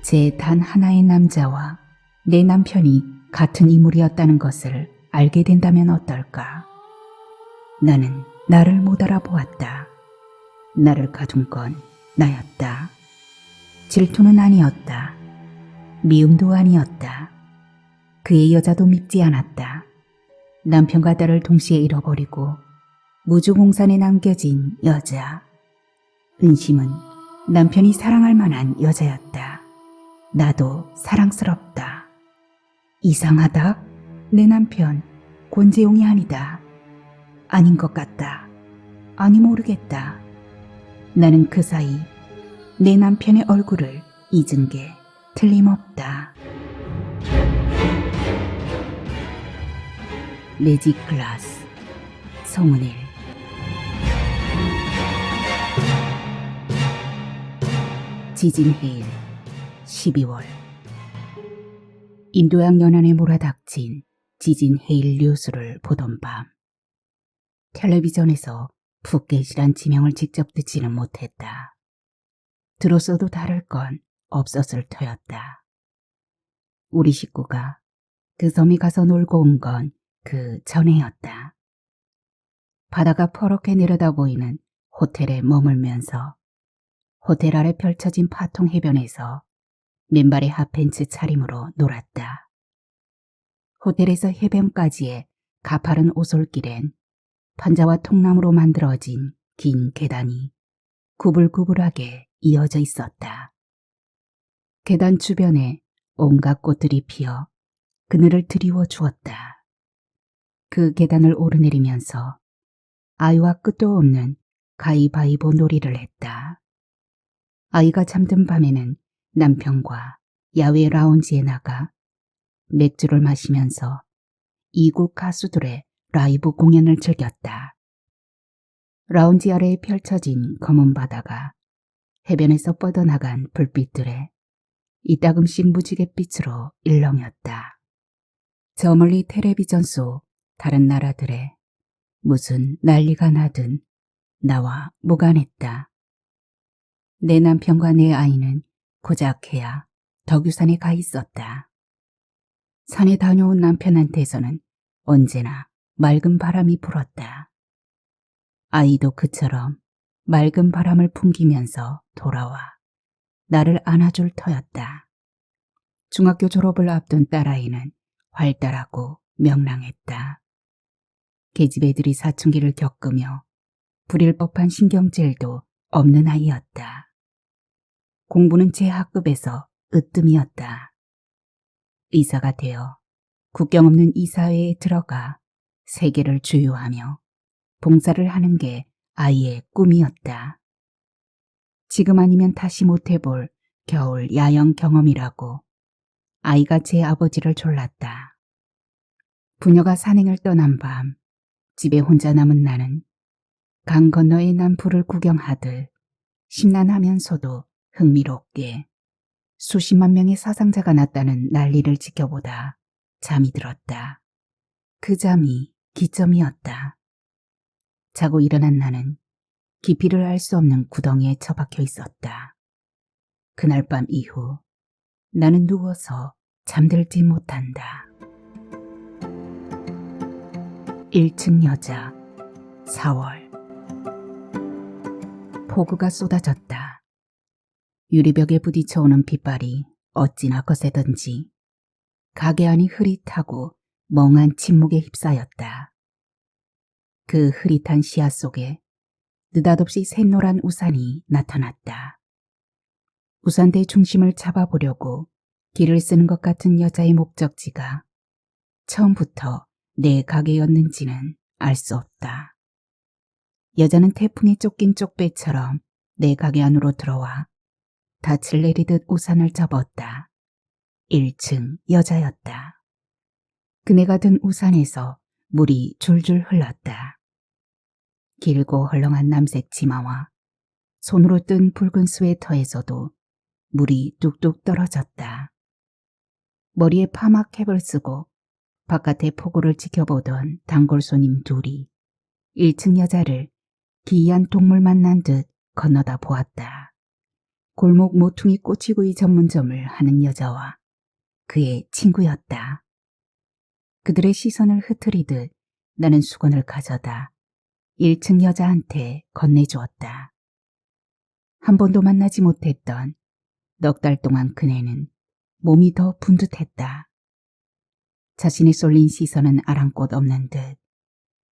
제 단 하나의 남자와 내 남편이 같은 인물이었다는 것을 알게 된다면 어떨까? 나는 나를 못 알아보았다. 나를 가둔 건 나였다. 질투는 아니었다. 미움도 아니었다. 그의 여자도 밉지 않았다. 남편과 딸을 동시에 잃어버리고 무주공산에 남겨진 여자. 은심은 남편이 사랑할 만한 여자였다. 나도 사랑스럽다. 이상하다. 내 남편 권재용이 아니다. 아닌 것 같다. 아니 모르겠다. 나는 그 사이 내 남편의 얼굴을 잊은 게 틀림없다. 매직 글라스 송은일. 지진 해일 12월. 인도양 연안에 몰아닥친 지진 해일 뉴스를 보던 밤, 텔레비전에서 푸켓이란 지명을 직접 듣지는 못했다. 들었어도 다를 건 없었을 터였다. 우리 식구가 그 섬에 가서 놀고 온 건 그 전에였다. 바다가 퍼렇게 내려다 보이는 호텔에 머물면서 호텔 아래 펼쳐진 파통 해변에서 맨발의 핫팬츠 차림으로 놀았다. 호텔에서 해변까지의 가파른 오솔길엔 판자와 통나무로 만들어진 긴 계단이 구불구불하게 이어져 있었다. 계단 주변에 온갖 꽃들이 피어 그늘을 드리워 주었다. 그 계단을 오르내리면서 아이와 끝도 없는 가위바위보 놀이를 했다. 아이가 잠든 밤에는 남편과 야외 라운지에 나가 맥주를 마시면서 이국 가수들의 라이브 공연을 즐겼다. 라운지 아래에 펼쳐진 검은 바다가 해변에서 뻗어나간 불빛들에 이따금씩 무지갯빛으로 일렁였다. 저 멀리 텔레비전 속 다른 나라들에 무슨 난리가 나든 나와 무관했다. 내 남편과 내 아이는 고작해야 덕유산에 가 있었다. 산에 다녀온 남편한테서는 언제나 맑은 바람이 불었다. 아이도 그처럼 맑은 바람을 풍기면서 돌아와 나를 안아줄 터였다. 중학교 졸업을 앞둔 딸아이는 활달하고 명랑했다. 계집 애들이 사춘기를 겪으며 부릴 법한 신경질도 없는 아이였다. 공부는 제 학급에서 으뜸이었다. 의사가 되어 국경 없는 이 사회에 들어가 세계를 주유하며 봉사를 하는 게 아이의 꿈이었다. 지금 아니면 다시 못해볼 겨울 야영 경험이라고 아이가 제 아버지를 졸랐다. 부녀가 산행을 떠난 밤, 집에 혼자 남은 나는 강 건너의 남부를 구경하듯 심란하면서도 흥미롭게 수십만 명의 사상자가 났다는 난리를 지켜보다 잠이 들었다. 그 잠이 기점이었다. 자고 일어난 나는 깊이를 알 수 없는 구덩이에 처박혀 있었다. 그날 밤 이후 나는 누워서 잠들지 못한다. 1층 여자 4월. 폭우가 쏟아졌다. 유리벽에 부딪혀오는 빗발이 어찌나 거세던지 가게 안이 흐릿하고 멍한 침묵에 휩싸였다. 그 흐릿한 시야 속에 느닷없이 샛노란 우산이 나타났다. 우산대 중심을 잡아보려고 길을 쓰는 것 같은 여자의 목적지가 처음부터 내 가게였는지는 알 수 없다. 여자는 태풍에 쫓긴 쪽배처럼 내 가게 안으로 들어와 닻을 내리듯 우산을 접었다. 1층 여자였다. 그네가 든 우산에서 물이 줄줄 흘렀다. 길고 헐렁한 남색 치마와 손으로 뜬 붉은 스웨터에서도 물이 뚝뚝 떨어졌다. 머리에 파마캡을 쓰고 바깥의 폭우를 지켜보던 단골 손님 둘이 1층 여자를 기이한 동물 만난 듯 건너다 보았다. 골목 모퉁이 꼬치구이 전문점을 하는 여자와 그의 친구였다. 그들의 시선을 흩트리듯 나는 수건을 가져다 1층 여자한테 건네주었다. 한 번도 만나지 못했던 넉 달 동안 그네는 몸이 더 분듯했다. 자신이 쏠린 시선은 아랑곳 없는 듯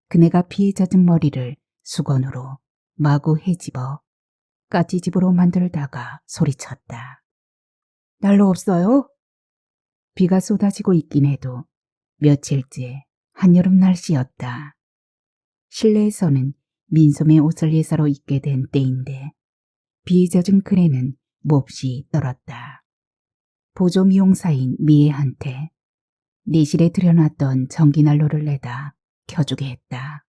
그네가 피에 젖은 머리를 수건으로 마구 헤집어 까치집으로 만들다가 소리쳤다. 난로 없어요? 비가 쏟아지고 있긴 해도 며칠째 한여름 날씨였다. 실내에서는 민소매 옷을 예사로 입게 된 때인데 비에 젖은 그네는 몹시 떨었다. 보조 미용사인 미애한테 내실에 들여놨던 전기난로를 내다 켜주게 했다.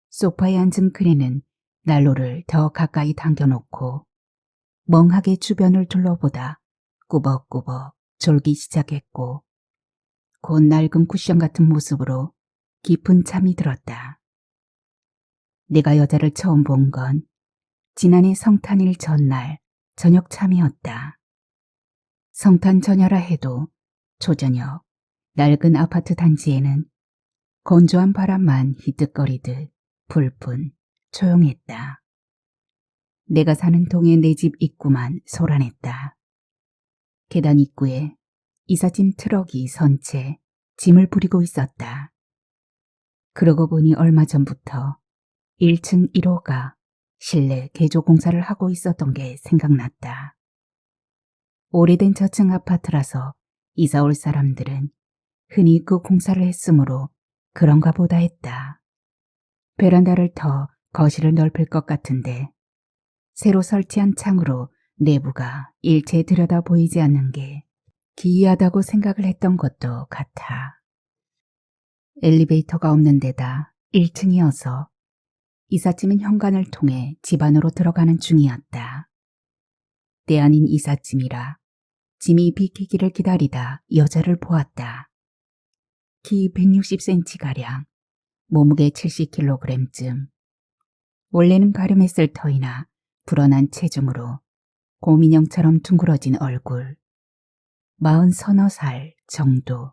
소파에 앉은 그네는 난로를 더 가까이 당겨놓고 멍하게 주변을 둘러보다 꾸벅꾸벅 졸기 시작했고 곧 낡은 쿠션 같은 모습으로 깊은 잠이 들었다. 내가 여자를 처음 본 건 지난해 성탄일 전날 저녁 참이었다. 성탄 전야라 해도 초저녁 낡은 아파트 단지에는 건조한 바람만 희뜩거리듯 불뿐 조용했다. 내가 사는 동의 내 집 입구만 소란했다. 계단 입구에 이삿짐 트럭이 선 채 짐을 부리고 있었다. 그러고 보니 얼마 전부터 1층 1호가 실내 개조 공사를 하고 있었던 게 생각났다. 오래된 저층 아파트라서 이사 올 사람들은 흔히 그 공사를 했으므로 그런가 보다 했다. 베란다를 터 거실을 넓힐 것 같은데 새로 설치한 창으로 내부가 일체 들여다 보이지 않는 게 기이하다고 생각을 했던 것도 같아. 엘리베이터가 없는 데다 1층이어서 이삿짐은 현관을 통해 집 안으로 들어가는 중이었다. 때 아닌 이삿짐이라 짐이 비키기를 기다리다 여자를 보았다. 키 160cm가량, 몸무게 70kg쯤. 원래는 가름했을 터이나 불어난 체중으로 곰인형처럼 둥그러진 얼굴. 40서너 살 정도.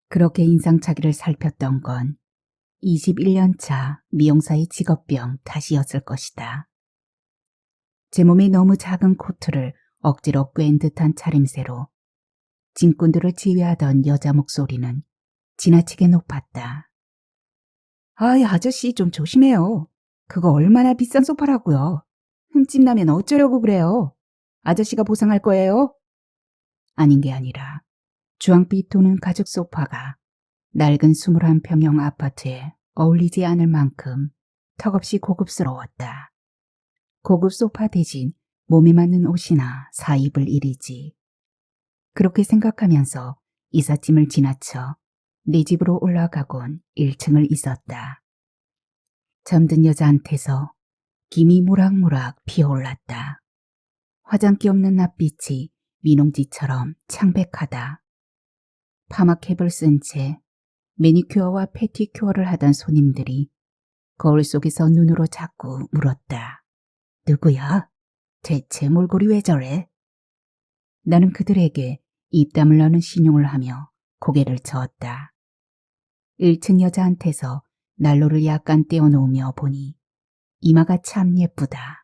그렇게 인상차기를 살폈던 건 21년 차 미용사의 직업병 탓이었을 것이다. 제 몸에 너무 작은 코트를 억지로 꿰인 듯한 차림새로 짐꾼들을 지휘하던 여자 목소리는 지나치게 높았다. 아이, 아저씨 좀 조심해요. 그거 얼마나 비싼 소파라고요. 흠집 나면 어쩌려고 그래요. 아저씨가 보상할 거예요? 아닌 게 아니라 주황빛 도는 가죽 소파가 낡은 21평형 아파트에 어울리지 않을 만큼 턱없이 고급스러웠다. 고급 소파 대신 몸에 맞는 옷이나 사 입을 일이지. 그렇게 생각하면서 이삿짐을 지나쳐 내 집으로 올라가곤 1층을 있었다. 잠든 여자한테서 김이 모락모락 피어올랐다. 화장기 없는 낯빛이 민홍지처럼 창백하다. 파마캡을 쓴 채 매니큐어와 페티큐어를 하던 손님들이 거울 속에서 눈으로 자꾸 물었다. 누구야? 대체 몰골이 왜 저래? 나는 그들에게 입담을 넣는 신용을 하며 고개를 저었다. 1층 여자한테서 난로를 약간 떼어놓으며 보니 이마가 참 예쁘다.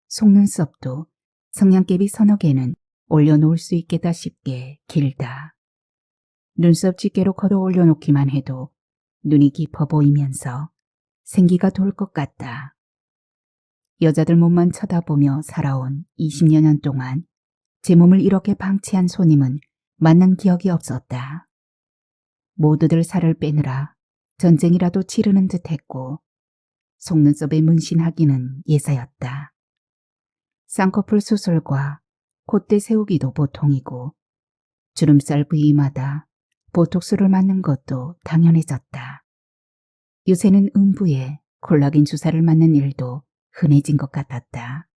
속눈썹도 성냥개비 서너 개는 올려놓을 수 있겠다 싶게 길다. 눈썹 집게로 걷어 올려놓기만 해도 눈이 깊어 보이면서 생기가 돌 것 같다. 여자들 몸만 쳐다보며 살아온 20여 년 동안 제 몸을 이렇게 방치한 손님은 만난 기억이 없었다. 모두들 살을 빼느라 전쟁이라도 치르는 듯했고 속눈썹에 문신하기는 예사였다. 쌍꺼풀 수술과 콧대 세우기도 보통이고 주름살 부위마다 보톡스를 맞는 것도 당연해졌다. 요새는 음부에 콜라겐 주사를 맞는 일도 흔해진 것 같았다.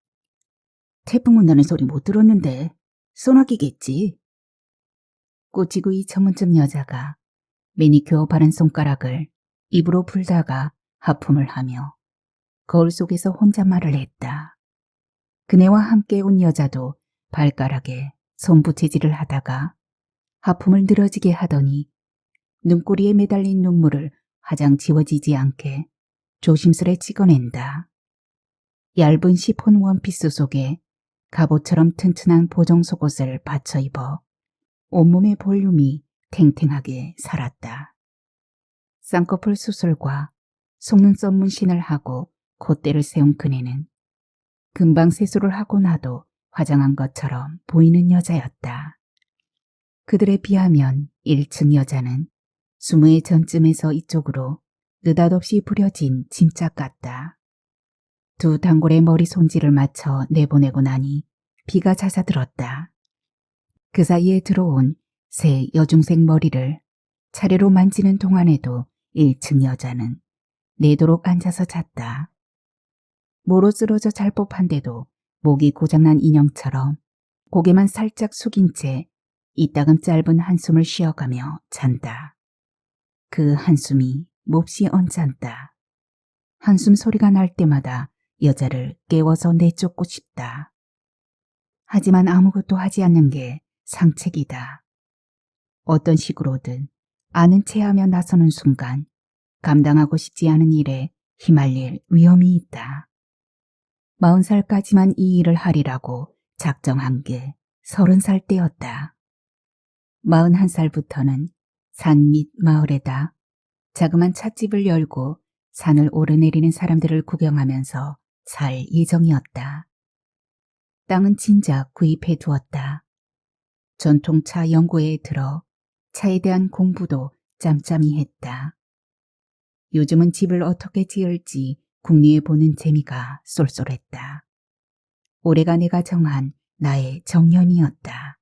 태풍 온다는 소리 못 들었는데 소나기겠지. 꼬치구이 전문점 여자가 매니큐어 바른 손가락을 입으로 불다가 하품을 하며 거울 속에서 혼잣말을 했다. 그네와 함께 온 여자도 발가락에 손부채질을 하다가 하품을 늘어지게 하더니 눈꼬리에 매달린 눈물을 화장 지워지지 않게 조심스레 찍어낸다. 얇은 시폰 원피스 속에 갑옷처럼 튼튼한 보정 속옷을 받쳐 입어 온몸의 볼륨이 탱탱하게 살았다. 쌍꺼풀 수술과 속눈썹 문신을 하고 콧대를 세운 그네는 금방 세수를 하고 나도 화장한 것처럼 보이는 여자였다. 그들에 비하면 1층 여자는 20의 전쯤에서 이쪽으로 느닷없이 부려진 짐짝 같다. 두 단골의 머리 손질을 맞춰 내보내고 나니 비가 잦아들었다. 그 사이에 들어온 새 여중생 머리를 차례로 만지는 동안에도 1층 여자는 내도록 앉아서 잤다. 모로 쓰러져 잘 법한데도 목이 고장난 인형처럼 고개만 살짝 숙인 채 이따금 짧은 한숨을 쉬어가며 잔다. 그 한숨이 몹시 언짢다. 한숨 소리가 날 때마다 여자를 깨워서 내쫓고 싶다. 하지만 아무것도 하지 않는 게 상책이다. 어떤 식으로든 아는 체하며 나서는 순간 감당하고 싶지 않은 일에 휘말릴 위험이 있다. 40살까지만 이 일을 하리라고 작정한 게 30살 때였다. 41살부터는 산 밑 마을에다 자그만 찻집을 열고 산을 오르내리는 사람들을 구경하면서 살 예정이었다. 땅은 진작 구입해 두었다. 전통차 연구회에 들어 차에 대한 공부도 짬짬이 했다. 요즘은 집을 어떻게 지을지 궁리해 보는 재미가 쏠쏠했다. 올해가 내가 정한 나의 정년이었다.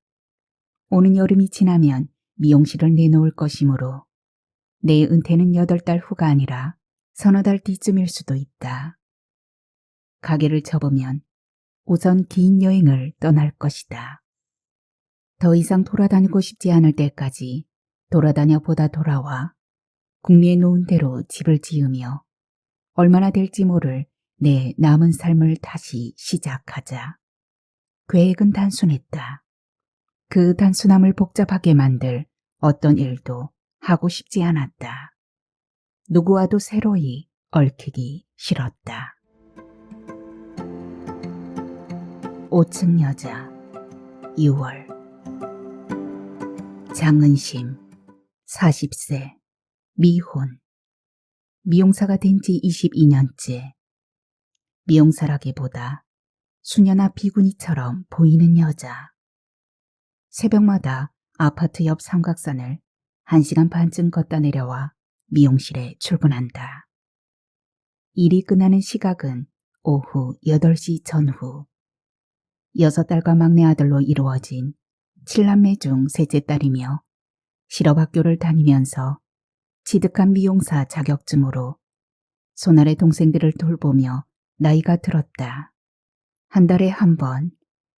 오는 여름이 지나면 미용실을 내놓을 것이므로 내 은퇴는 8달 후가 아니라 서너 달 뒤쯤일 수도 있다. 가게를 접으면 우선 긴 여행을 떠날 것이다. 더 이상 돌아다니고 싶지 않을 때까지 돌아다녀 보다 돌아와 궁리해 놓은 대로 집을 지으며 얼마나 될지 모를 내 남은 삶을 다시 시작하자. 계획은 단순했다. 그 단순함을 복잡하게 만들 어떤 일도 하고 싶지 않았다. 누구와도 새로이 얽히기 싫었다. 5층 여자 6월 장은심 40세 미혼 미용사가 된 지 22년째 미용사라기보다 수녀나 비구니처럼 보이는 여자 새벽마다 아파트 옆 삼각산을 1시간 반쯤 걷다 내려와 미용실에 출근한다. 일이 끝나는 시각은 오후 8시 전후 6딸과 막내 아들로 이루어진 7남매 중 셋째 딸이며 실업학교를 다니면서 취득한 미용사 자격증으로 손아래 동생들을 돌보며 나이가 들었다. 한 달에 한 번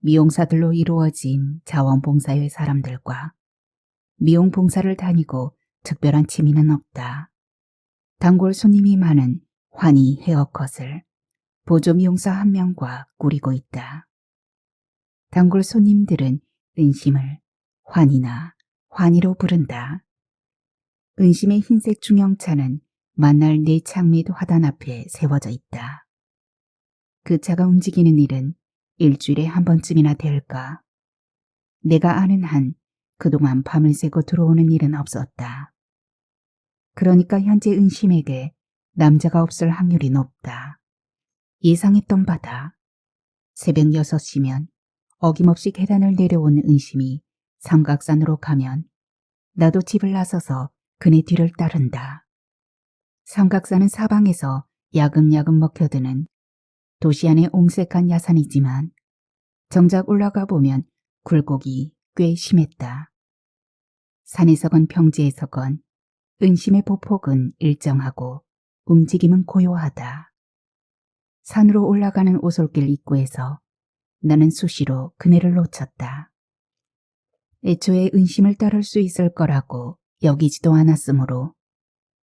미용사들로 이루어진 자원봉사회 사람들과 미용 봉사를 다니고 특별한 취미는 없다. 단골 손님이 많은 환희 헤어컷을 보조 미용사 한 명과 꾸리고 있다. 단골 손님들은 은심을 환이나 환희로 부른다. 은심의 흰색 중형차는 만날 네 창밑 화단 앞에 세워져 있다. 그 차가 움직이는 일은 일주일에 한 번쯤이나 될까. 내가 아는 한 그동안 밤을 새고 들어오는 일은 없었다. 그러니까 현재 은심에게 남자가 없을 확률이 높다. 예상했던 바다. 새벽 6시면 어김없이 계단을 내려온 은심이 삼각산으로 가면 나도 집을 나서서 그네 뒤를 따른다. 삼각산은 사방에서 야금야금 먹혀드는 도시 안의 옹색한 야산이지만 정작 올라가 보면 굴곡이 꽤 심했다. 산에서건 평지에서건 은심의 보폭은 일정하고 움직임은 고요하다. 산으로 올라가는 오솔길 입구에서 나는 수시로 그네를 놓쳤다. 애초에 은심을 따를 수 있을 거라고 여기지도 않았으므로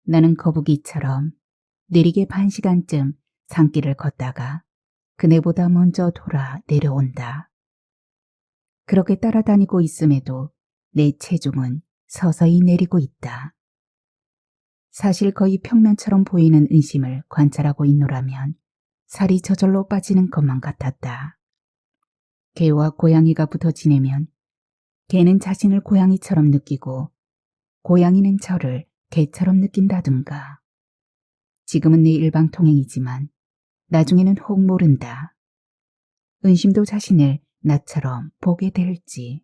나는 거북이처럼 느리게 1시간쯤 산길을 걷다가 그네보다 먼저 돌아 내려온다. 그렇게 따라다니고 있음에도 내 체중은 서서히 내리고 있다. 사실 거의 평면처럼 보이는 은심을 관찰하고 있노라면 살이 저절로 빠지는 것만 같았다. 개와 고양이가 붙어 지내면 개는 자신을 고양이처럼 느끼고 고양이는 저를 개처럼 느낀다든가. 지금은 내 일방통행이지만 나중에는 혹 모른다. 은심도 자신을 나처럼 보게 될지.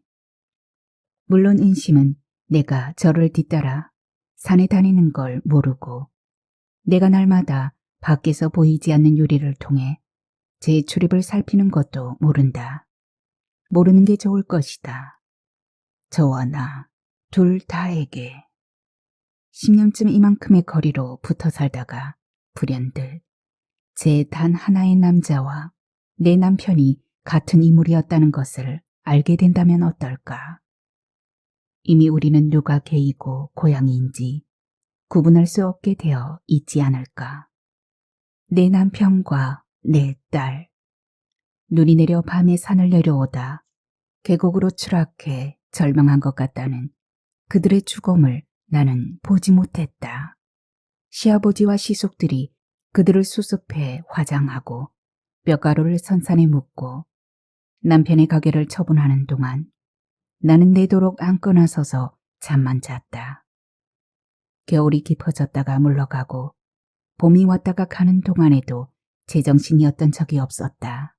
물론 은심은 내가 저를 뒤따라 산에 다니는 걸 모르고 내가 날마다 밖에서 보이지 않는 유리를 통해 제 출입을 살피는 것도 모른다. 모르는 게 좋을 것이다. 저와 나 둘 다에게. 10년쯤 이만큼의 거리로 붙어 살다가 불현듯 제 단 하나의 남자와 내 남편이 같은 인물이었다는 것을 알게 된다면 어떨까. 이미 우리는 누가 개이고 고양이인지 구분할 수 없게 되어 있지 않을까. 내 남편과 내 딸. 눈이 내려 밤에 산을 내려오다 계곡으로 추락해 절망한 것 같다는 그들의 죽음을 나는 보지 못했다. 시아버지와 시숙들이 그들을 수습해 화장하고 뼈가루를 선산에 묻고 남편의 가게를 처분하는 동안 나는 내도록 앉거나 서서 잠만 잤다. 겨울이 깊어졌다가 물러가고 봄이 왔다가 가는 동안에도 제정신이었던 적이 없었다.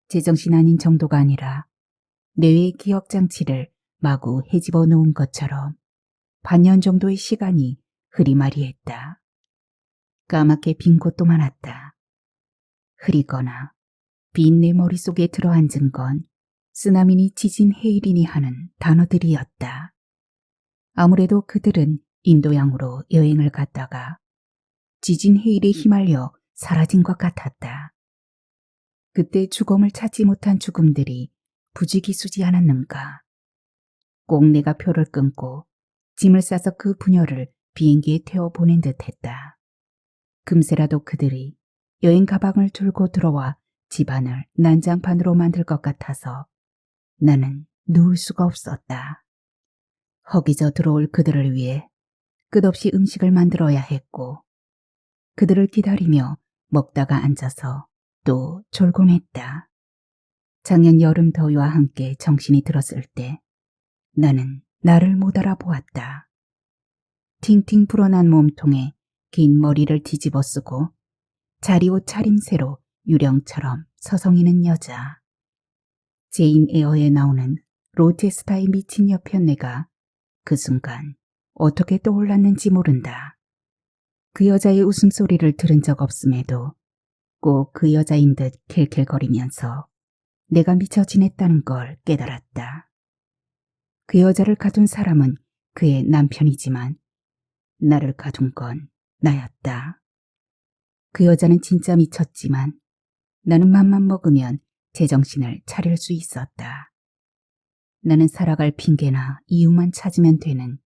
제정신 아닌 정도가 아니라 뇌의 기억장치를 마구 헤집어 놓은 것처럼 반년 정도의 시간이 흐리마리했다. 까맣게 빈 곳도 많았다. 흐리거나 빈 내 머릿속에 들어앉은 건 쓰나미니 지진 해일이니 하는 단어들이었다. 아무래도 그들은 인도양으로 여행을 갔다가 지진 해일에 휘말려 사라진 것 같았다. 그때 죽음을 찾지 못한 죽음들이 부지기수지 않았는가. 꼭 내가 표를 끊고 짐을 싸서 그 부녀를 비행기에 태워 보낸 듯했다. 금세라도 그들이 여행 가방을 들고 들어와 집안을 난장판으로 만들 것 같아서 나는 누울 수가 없었다. 허기져 들어올 그들을 위해 끝없이 음식을 만들어야 했고 그들을 기다리며 먹다가 앉아서 또 졸곤 했다. 작년 여름 더위와 함께 정신이 들었을 때 나는 나를 못 알아보았다. 팅팅 불어난 몸통에 긴 머리를 뒤집어 쓰고 자리옷 차림새로 유령처럼 서성이는 여자. 제인 에어에 나오는 로체스타의 미친 여편네가 그 순간 어떻게 떠올랐는지 모른다. 그 여자의 웃음소리를 들은 적 없음에도 꼭 그 여자인 듯 켈켈거리면서 내가 미쳐 지냈다는 걸 깨달았다. 그 여자를 가둔 사람은 그의 남편이지만 나를 가둔 건 나였다. 그 여자는 진짜 미쳤지만 나는 맘만 먹으면 제정신을 차릴 수 있었다. 나는 살아갈 핑계나 이유만 찾으면 되는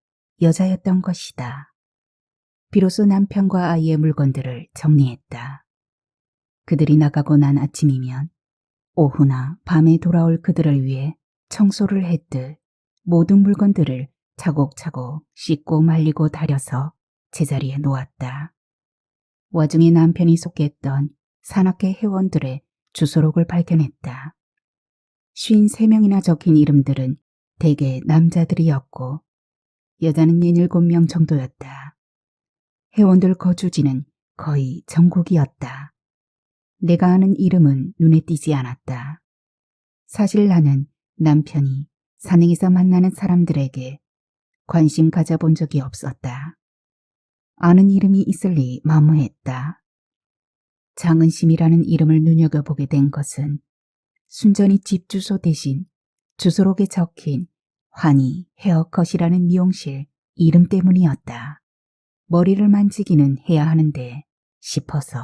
여자였던 것이다. 비로소 남편과 아이의 물건들을 정리했다. 그들이 나가고 난 아침이면 오후나 밤에 돌아올 그들을 위해 청소를 했듯 모든 물건들을 차곡차곡 씻고 말리고 다려서 제자리에 놓았다. 와중에 남편이 속했던 산악회 회원들의 주소록을 발견했다. 53명이나 적힌 이름들은 대개 남자들이었고 여자는 17명 정도였다. 회원들 거주지는 거의 전국이었다. 내가 아는 이름은 눈에 띄지 않았다. 사실 나는 남편이 산행에서 만나는 사람들에게 관심 가져본 적이 없었다. 아는 이름이 있을 리 만무했다. 장은심이라는 이름을 눈여겨보게 된 것은 순전히 집 주소 대신 주소록에 적힌 환희 헤어컷이라는 미용실 이름 때문이었다. 머리를 만지기는 해야 하는데 싶어서.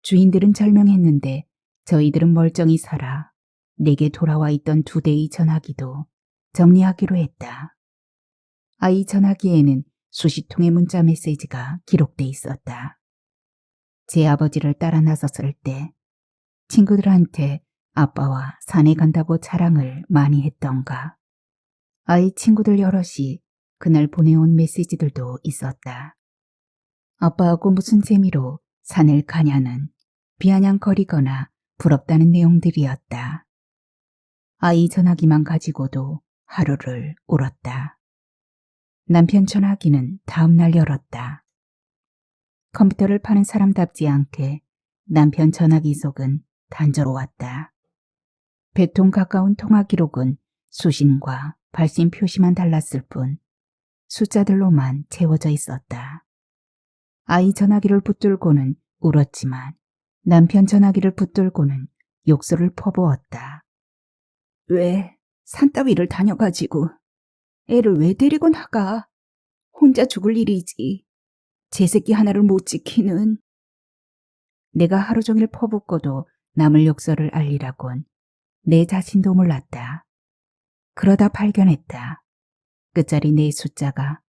주인들은 절명했는데 저희들은 멀쩡히 살아 내게 돌아와 있던 2대의 전화기도 정리하기로 했다. 아이 전화기에는 수십 통의 문자 메시지가 기록돼 있었다. 제 아버지를 따라 나섰을 때 친구들한테 아빠와 산에 간다고 자랑을 많이 했던가. 아이 친구들 여럿이 그날 보내온 메시지들도 있었다. 아빠하고 무슨 재미로 산을 가냐는 비아냥거리거나 부럽다는 내용들이었다. 아이 전화기만 가지고도 하루를 울었다. 남편 전화기는 다음날 열었다. 컴퓨터를 파는 사람답지 않게 남편 전화기 속은 단조로웠다. 100통 가까운 통화 기록은 수신과 발신 표시만 달랐을 뿐 숫자들로만 채워져 있었다. 아이 전화기를 붙들고는 울었지만 남편 전화기를 붙들고는 욕설을 퍼부었다. 왜 산 따위를 다녀가지고 애를 왜 데리고 나가? 혼자 죽을 일이지. 제 새끼 하나를 못 지키는. 내가 하루 종일 퍼붓고도 남을 욕설을 알리라곤 내 자신도 몰랐다. 그러다 발견했다. 끝자리 네 숫자가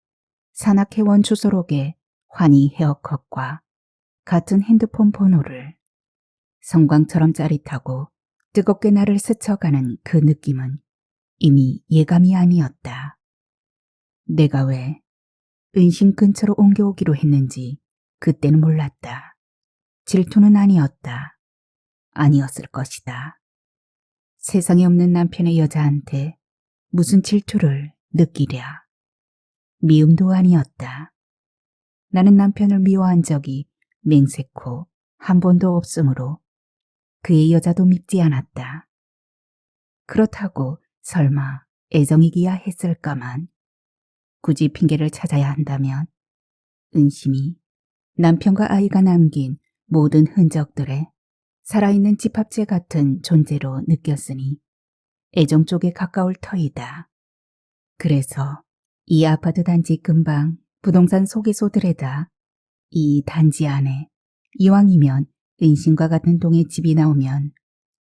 산악회원 주소록에 환희 헤어컷과 같은 핸드폰 번호를. 성광처럼 짜릿하고 뜨겁게 나를 스쳐가는 그 느낌은 이미 예감이 아니었다. 내가 왜 은신 근처로 옮겨오기로 했는지 그때는 몰랐다. 질투는 아니었다. 아니었을 것이다. 세상에 없는 남편의 여자한테 무슨 질투를 느끼랴. 미움도 아니었다. 나는 남편을 미워한 적이 맹세코 한 번도 없으므로 그의 여자도 밉지 않았다. 그렇다고 설마 애정이기야 했을까만 굳이 핑계를 찾아야 한다면 은심이 남편과 아이가 남긴 모든 흔적들에 살아있는 집합체 같은 존재로 느꼈으니 애정 쪽에 가까울 터이다. 그래서 이 아파트 단지 근방 부동산 소개소들에다 이 단지 안에 이왕이면 은신과 같은 동의 집이 나오면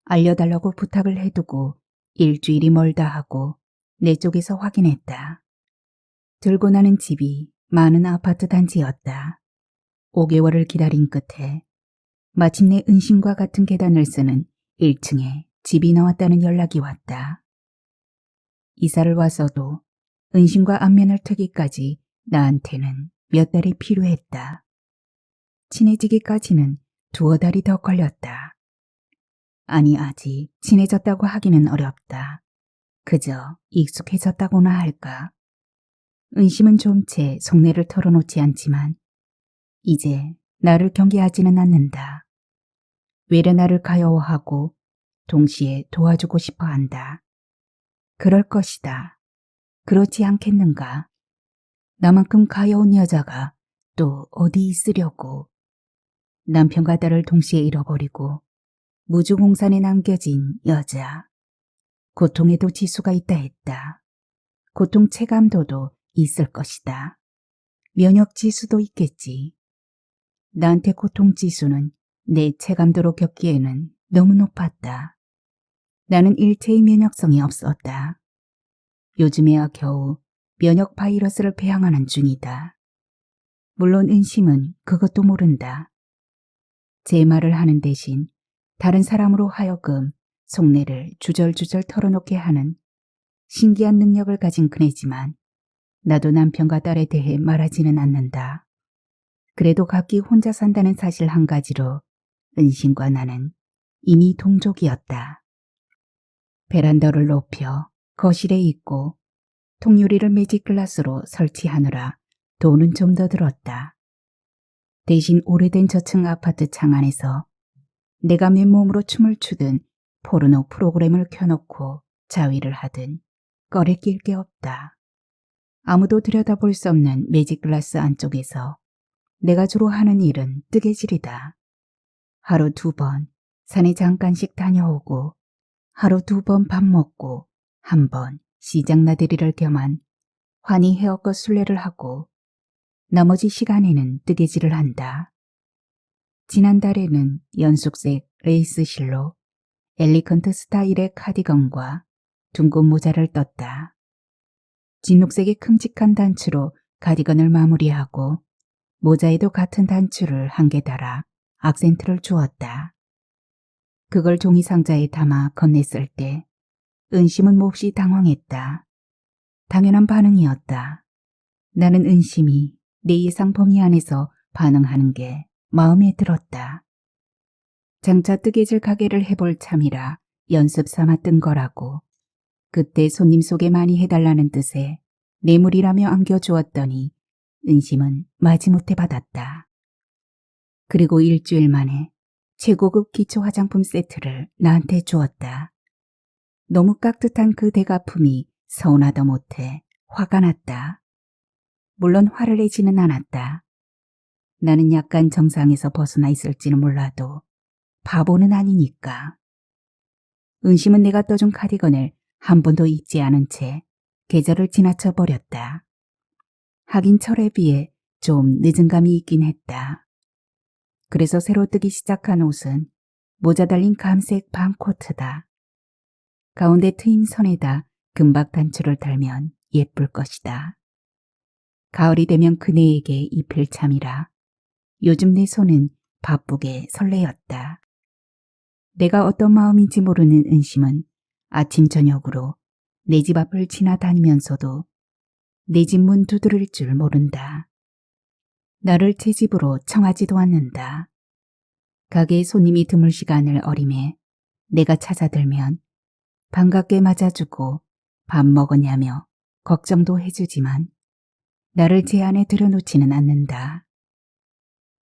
알려달라고 부탁을 해두고 일주일이 멀다 하고 내 쪽에서 확인했다. 들고 나는 집이 많은 아파트 단지였다. 5개월을 기다린 끝에 마침내 은신과 같은 계단을 쓰는 1층에 집이 나왔다는 연락이 왔다. 이사를 와서도 은신과 안면을 트기까지 나한테는 몇 달이 필요했다. 친해지기까지는 2달이 더 걸렸다. 아니 아직 친해졌다고 하기는 어렵다. 그저 익숙해졌다고나 할까. 은심은 좀 채 속내를 털어놓지 않지만 이제 나를 경계하지는 않는다. 외려 나를 가여워하고 동시에 도와주고 싶어 한다. 그럴 것이다. 그렇지 않겠는가? 나만큼 가여운 여자가 또 어디 있으려고. 남편과 딸을 동시에 잃어버리고 무주공산에 남겨진 여자. 고통에도 지수가 있다 했다. 고통 체감도도 있을 것이다. 면역 지수도 있겠지. 나한테 고통 지수는 내 체감도로 겪기에는 너무 높았다. 나는 일체의 면역성이 없었다. 요즘에야 겨우 면역 바이러스를 배양하는 중이다. 물론 은심은 그것도 모른다. 제 말을 하는 대신 다른 사람으로 하여금 속내를 주절주절 털어놓게 하는 신기한 능력을 가진 그네지만 나도 남편과 딸에 대해 말하지는 않는다. 그래도 각기 혼자 산다는 사실 한 가지로 은신과 나는 이미 동족이었다. 베란다를 높여 거실에 있고 통유리를 매직 글라스로 설치하느라 돈은 좀 더 들었다. 대신 오래된 저층 아파트 창 안에서 내가 맨몸으로 춤을 추든 포르노 프로그램을 켜놓고 자위를 하든 꺼내 낄 게 없다. 아무도 들여다볼 수 없는 매직 글라스 안쪽에서 내가 주로 하는 일은 뜨개질이다. 하루 2번 산에 잠깐씩 다녀오고 하루 2번 밥 먹고 1번 시장 나들이를 겸한 환희 헤어컷 순례를 하고 나머지 시간에는 뜨개질을 한다. 지난달에는 연숙색 레이스 실로 엘리컨트 스타일의 카디건과 둥근 모자를 떴다. 진녹색의 큼직한 단추로 카디건을 마무리하고 모자에도 같은 단추를 한 개 달아 악센트를 주었다. 그걸 종이 상자에 담아 건넸을 때 은심은 몹시 당황했다. 당연한 반응이었다. 나는 은심이 내 예상 범위 안에서 반응하는 게 마음에 들었다. 장차 뜨개질 가게를 해볼 참이라 연습 삼아 뜬 거라고. 그때 손님 소개 많이 해달라는 뜻에 뇌물이라며 안겨주었더니 은심은 마지못해 받았다. 그리고 일주일 만에 최고급 기초 화장품 세트를 나한테 주었다. 너무 깍듯한 그 대가품이 서운하다 못해 화가 났다. 물론 화를 내지는 않았다. 나는 약간 정상에서 벗어나 있을지는 몰라도 바보는 아니니까. 은심은 내가 떠준 카디건을 한 번도 입지 않은 채 계절을 지나쳐 버렸다. 하긴 철에 비해 좀 늦은 감이 있긴 했다. 그래서 새로 뜨기 시작한 옷은 모자 달린 감색 방 코트다. 가운데 트임 선에다 금박 단추를 달면 예쁠 것이다. 가을이 되면 그네에게 입힐 참이라 요즘 내 손은 바쁘게 설레었다. 내가 어떤 마음인지 모르는 은심은 아침 저녁으로 내 집 앞을 지나다니면서도 내 집 문 두드릴 줄 모른다. 나를 제 집으로 청하지도 않는다. 가게에 손님이 드물 시간을 어림해 내가 찾아들면 반갑게 맞아주고 밥 먹었냐며 걱정도 해주지만 나를 제 안에 들여놓지는 않는다.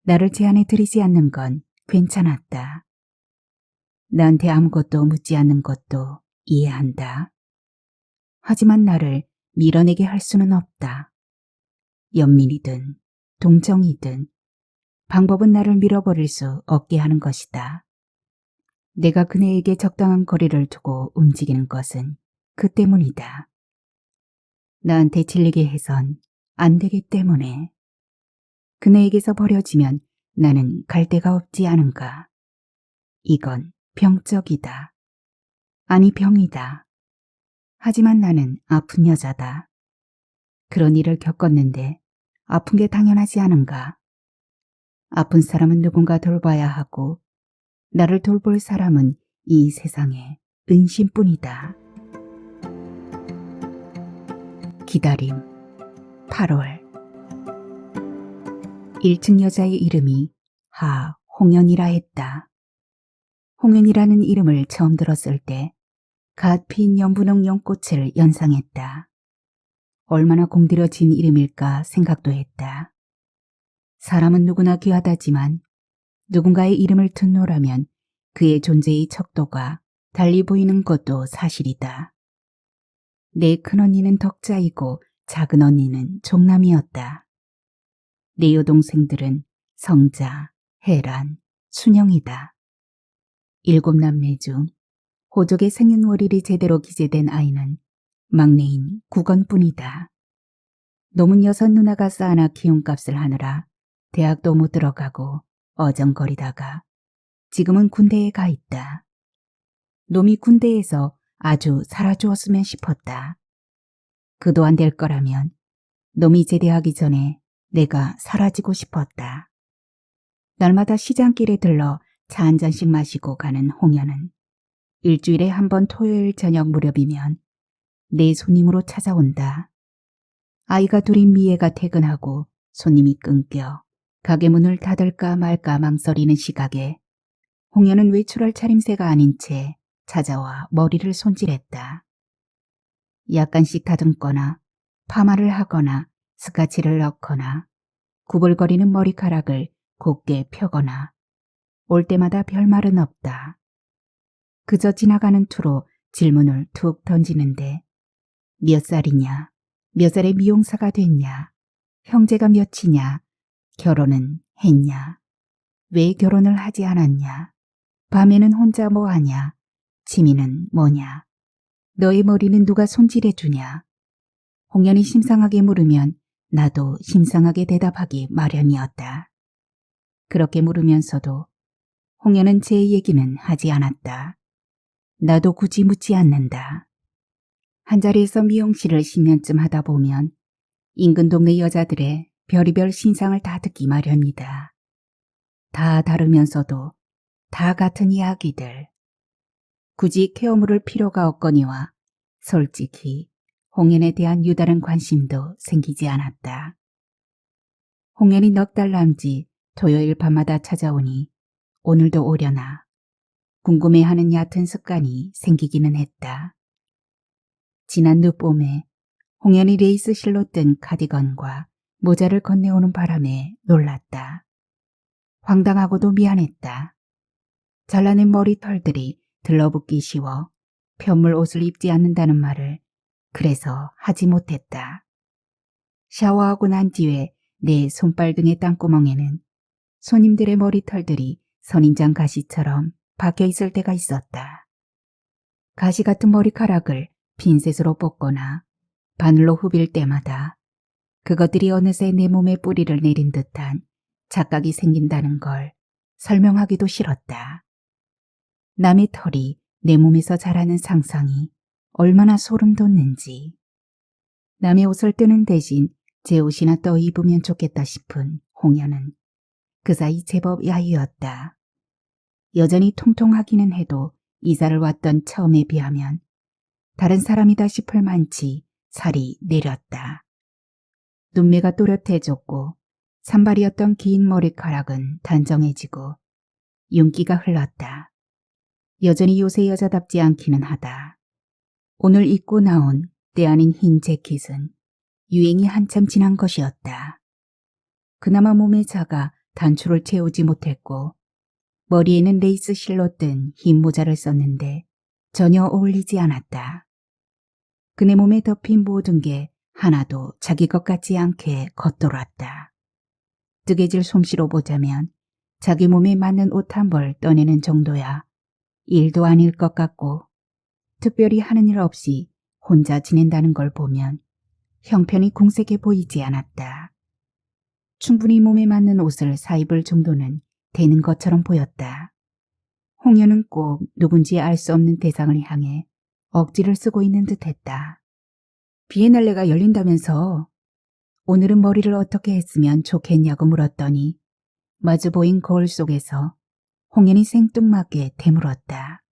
나를 제 안에 들이지 않는 건 괜찮았다. 나한테 아무것도 묻지 않는 것도 이해한다. 하지만 나를 밀어내게 할 수는 없다. 연민이든 동정이든 방법은 나를 밀어버릴 수 없게 하는 것이다. 내가 그네에게 적당한 거리를 두고 움직이는 것은 그 때문이다. 나한테 질리게 해선 안 되기 때문에. 그네에게서 버려지면 나는 갈 데가 없지 않은가. 이건 병적이다. 아니 병이다. 하지만 나는 아픈 여자다. 그런 일을 겪었는데 아픈 게 당연하지 않은가. 아픈 사람은 누군가 돌봐야 하고 나를 돌볼 사람은 이 세상에 은심뿐이다. 기다림. 8월. 1층 여자의 이름이 하홍연이라 했다. 홍연이라는 이름을 처음 들었을 때 갓 핀 연분홍 연꽃을 연상했다. 얼마나 공들여진 이름일까 생각도 했다. 사람은 누구나 귀하다지만 누군가의 이름을 듣노라면 그의 존재의 척도가 달리 보이는 것도 사실이다. 내 큰언니는 덕자이고 작은 언니는 종남이었다. 내 여동생들은 성자, 혜란, 순영이다. 7남매 중 호족의 생년월일이 제대로 기재된 아이는 막내인 국언뿐이다. 놈은 6 누나가 쌓아나 키움값을 하느라 대학도 못 들어가고 어정거리다가 지금은 군대에 가 있다. 놈이 군대에서 아주 살아주었으면 싶었다. 그도 안 될 거라면 놈이 제대하기 전에 내가 사라지고 싶었다. 날마다 시장길에 들러 차 한 잔씩 마시고 가는 홍연은 일주일에 한 번 토요일 저녁 무렵이면 내 손님으로 찾아온다. 아이가 둘인 미애가 퇴근하고 손님이 끊겨 가게 문을 닫을까 말까 망설이는 시각에 홍연은 외출할 차림새가 아닌 채 찾아와 머리를 손질했다. 약간씩 다듬거나 파마를 하거나 스카치를 넣거나 구불거리는 머리카락을 곱게 펴거나 올 때마다 별말은 없다. 그저 지나가는 투로 질문을 툭 던지는데 몇 살이냐, 몇 살에 미용사가 됐냐, 형제가 몇이냐, 결혼은 했냐, 왜 결혼을 하지 않았냐, 밤에는 혼자 뭐하냐, 취미는 뭐냐, 너의 머리는 누가 손질해주냐. 홍연이 심상하게 물으면 나도 심상하게 대답하기 마련이었다. 그렇게 물으면서도 홍연은 제 얘기는 하지 않았다. 나도 굳이 묻지 않는다. 한자리에서 미용실을 10년쯤 하다 보면 인근 동네 여자들의 별의별 신상을 다 듣기 마련이다. 다 다르면서도 다 같은 이야기들. 굳이 케어 물을 필요가 없거니와 솔직히 홍연에 대한 유다른 관심도 생기지 않았다. 홍연이 넉 달 남짓 토요일 밤마다 찾아오니 오늘도 오려나 궁금해하는 얕은 습관이 생기기는 했다. 지난 늦봄에 홍연이 레이스 실로 뜬 카디건과 모자를 건네오는 바람에 놀랐다. 황당하고도 미안했다. 잘라낸 머리털들이 들러붙기 쉬워 편물 옷을 입지 않는다는 말을 그래서 하지 못했다. 샤워하고 난 뒤에 내 손발 등의 땅구멍에는 손님들의 머리털들이 선인장 가시처럼 박혀 있을 때가 있었다. 가시 같은 머리카락을 핀셋으로 뽑거나 바늘로 후빌 때마다 그것들이 어느새 내 몸에 뿌리를 내린 듯한 착각이 생긴다는 걸 설명하기도 싫었다. 남의 털이 내 몸에서 자라는 상상이 얼마나 소름 돋는지. 남의 옷을 뜨는 대신 제 옷이나 떠 입으면 좋겠다 싶은 홍연은 그 사이 제법 야유였다. 여전히 통통하기는 해도 이사를 왔던 처음에 비하면 다른 사람이다 싶을 만치 살이 내렸다. 눈매가 또렷해졌고 산발이었던 긴 머리카락은 단정해지고 윤기가 흘렀다. 여전히 요새 여자답지 않기는 하다. 오늘 입고 나온 때 아닌 흰 재킷은 유행이 한참 지난 것이었다. 그나마 몸에 자가 단추를 채우지 못했고 머리에는 레이스 실로 뜬 흰 모자를 썼는데 전혀 어울리지 않았다. 그네 몸에 덮인 모든 게 하나도 자기 것 같지 않게 겉돌았다. 뜨개질 솜씨로 보자면 자기 몸에 맞는 옷 한 벌 떠내는 정도야 일도 아닐 것 같고 특별히 하는 일 없이 혼자 지낸다는 걸 보면 형편이 궁색해 보이지 않았다. 충분히 몸에 맞는 옷을 사입을 정도는 되는 것처럼 보였다. 홍연은 꼭 누군지 알 수 없는 대상을 향해 억지를 쓰고 있는 듯했다. 비엔날레가 열린다면서 오늘은 머리를 어떻게 했으면 좋겠냐고 물었더니 마주 보인 거울 속에서 홍연이 생뚱맞게 되물었다.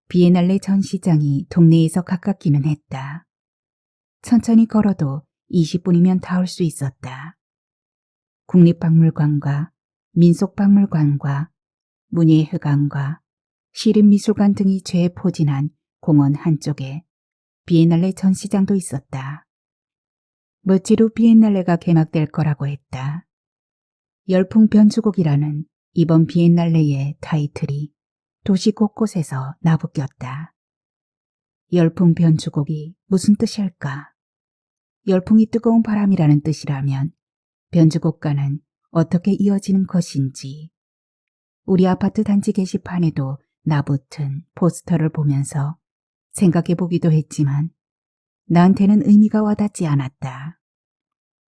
비엔날레 전시장이 동네에서 가깝기는 했다. 천천히 걸어도 20분이면 닿을 수 있었다. 국립박물관과 민속박물관과 문예회관과 시립미술관 등이 죄포진한 공원 한쪽에 비엔날레 전시장도 있었다. 며칠 후 비엔날레가 개막될 거라고 했다. 열풍 변주곡이라는 이번 비엔날레의 타이틀이 도시 곳곳에서 나부꼈다. 열풍 변주곡이 무슨 뜻일까? 열풍이 뜨거운 바람이라는 뜻이라면 변주곡과는 어떻게 이어지는 것인지. 우리 아파트 단지 게시판에도 나붙은 포스터를 보면서 생각해 보기도 했지만 나한테는 의미가 와닿지 않았다.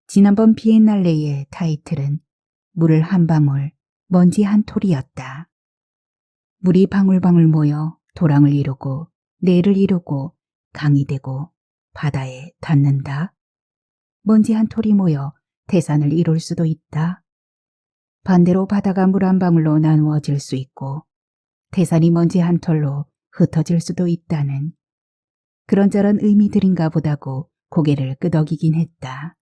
지난번 비엔날레의 타이틀은 물을 한 방울, 먼지 한 톨이었다. 물이 방울방울 모여 도랑을 이루고 내를 이루고 강이 되고 바다에 닿는다. 먼지 한 톨이 모여 태산을 이룰 수도 있다. 반대로 바다가 물 한 방울로 나누어질 수 있고 태산이 먼지 한 톨로 흩어질 수도 있다는 그런저런 의미들인가 보다고 고개를 끄덕이긴 했다.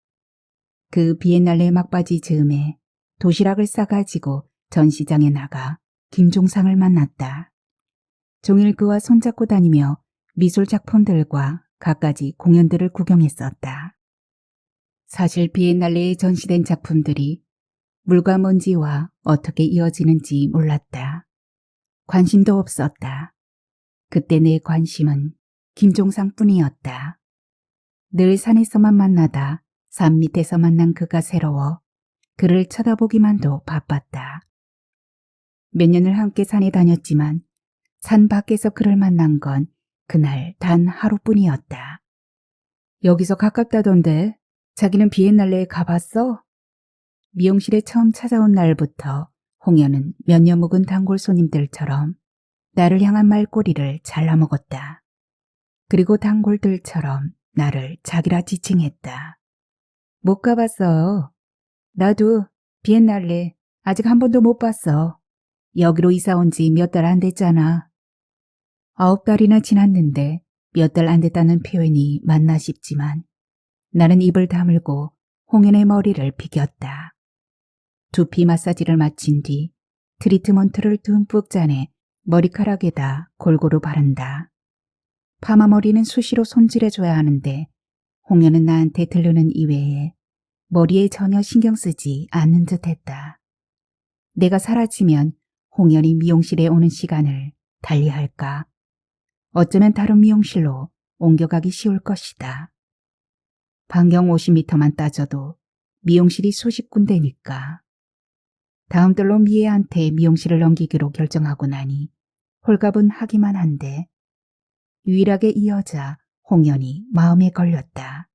그 비엔날레 막바지 즈음에 도시락을 싸가지고 전시장에 나가 김종상을 만났다. 종일 그와 손잡고 다니며 미술 작품들과 갖가지 공연들을 구경했었다. 사실 비엔날레에 전시된 작품들이 물과 먼지와 어떻게 이어지는지 몰랐다. 관심도 없었다. 그때 내 관심은 김종상뿐이었다. 늘 산에서만 만나다 산 밑에서 만난 그가 새로워 그를 쳐다보기만도 바빴다. 몇 년을 함께 산에 다녔지만 산 밖에서 그를 만난 건 그날 단 하루뿐이었다. 여기서 가깝다던데 자기는 비엔날레에 가봤어? 미용실에 처음 찾아온 날부터 홍연은 몇 년 묵은 단골 손님들처럼 나를 향한 말꼬리를 잘라먹었다. 그리고 단골들처럼 나를 자기라 지칭했다. 못 가봤어. 나도 비엔날레 아직 한 번도 못 봤어. 여기로 이사 온 지 몇 달 안 됐잖아. 9달이나 지났는데 몇 달 안 됐다는 표현이 맞나 싶지만 나는 입을 다물고 홍연의 머리를 비겼다. 두피 마사지를 마친 뒤 트리트먼트를 듬뿍 짜내 머리카락에다 골고루 바른다. 파마 머리는 수시로 손질해줘야 하는데 홍연은 나한테 들르는 이외에 머리에 전혀 신경 쓰지 않는 듯했다. 내가 사라지면 홍연이 미용실에 오는 시간을 달리할까? 어쩌면 다른 미용실로 옮겨가기 쉬울 것이다. 반경 50m만 따져도 미용실이 수십 군데니까. 다음 달로 미애한테 미용실을 넘기기로 결정하고 나니 홀가분 하기만 한데 유일하게 이 여자 홍연이 마음에 걸렸다.